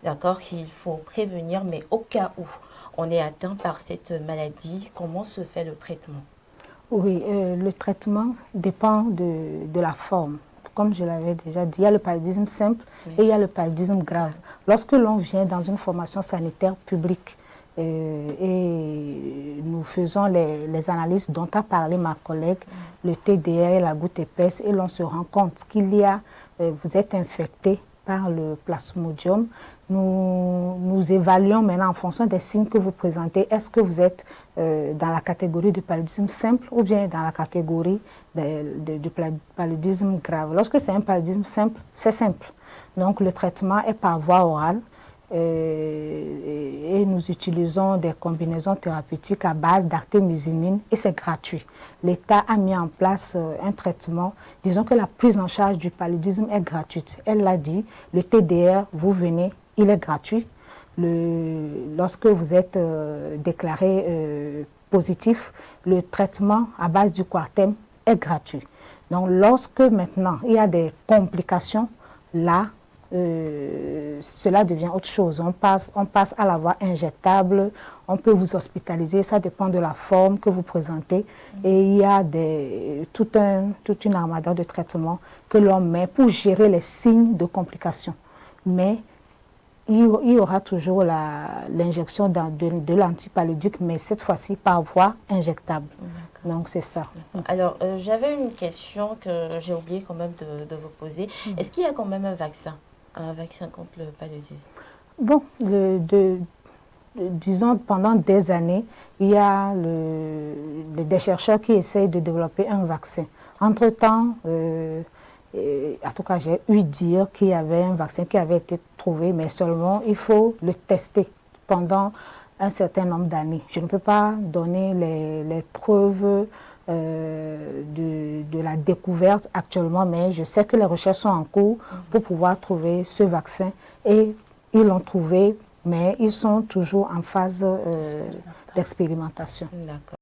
D'accord, qu'il faut prévenir, mais au cas où on est atteint par cette maladie, comment se fait le traitement? Oui, le traitement dépend de la forme. Comme je l'avais déjà dit, il y a le paludisme simple et il y a le paludisme grave. Lorsque l'on vient dans une formation sanitaire publique et nous faisons les analyses dont a parlé ma collègue, le TDR et la goutte épaisse, et l'on se rend compte qu'il y a, vous êtes infecté par le plasmodium, nous évaluons maintenant en fonction des signes que vous présentez. Est-ce que vous êtes dans la catégorie du paludisme simple ou bien dans la catégorie du paludisme grave? Lorsque c'est un paludisme simple, c'est simple. Donc le traitement est par voie orale et nous utilisons des combinaisons thérapeutiques à base d'artémisinine et c'est gratuit. L'État a mis en place un traitement. Disons que la prise en charge du paludisme est gratuite. Elle l'a dit, le TDR, vous venez, il est gratuit. Lorsque vous êtes déclaré positif, le traitement à base du Coartem est gratuit. Donc lorsque maintenant il y a des complications, là, cela devient autre chose. On passe à la voie injectable, on peut vous hospitaliser, ça dépend de la forme que vous présentez. Et il y a toute une armada de traitements que l'on met pour gérer les signes de complications. Mais il y aura toujours l'injection de l'antipaludique, mais cette fois-ci par voie injectable. Donc c'est ça. Alors, j'avais une question que j'ai oublié quand même de vous poser. Est-ce qu'il y a quand même un vaccin contre le paludisme? Bon, disons, pendant des années, il y a des chercheurs qui essayent de développer un vaccin. Entre-temps, en tout cas, j'ai eu dire qu'il y avait un vaccin qui avait été trouvé, mais seulement il faut le tester pendant un certain nombre d'années. Je ne peux pas donner les preuves de la découverte actuellement, mais je sais que les recherches sont en cours pour pouvoir trouver ce vaccin et ils l'ont trouvé, mais ils sont toujours en phase d'expérimentation. D'accord.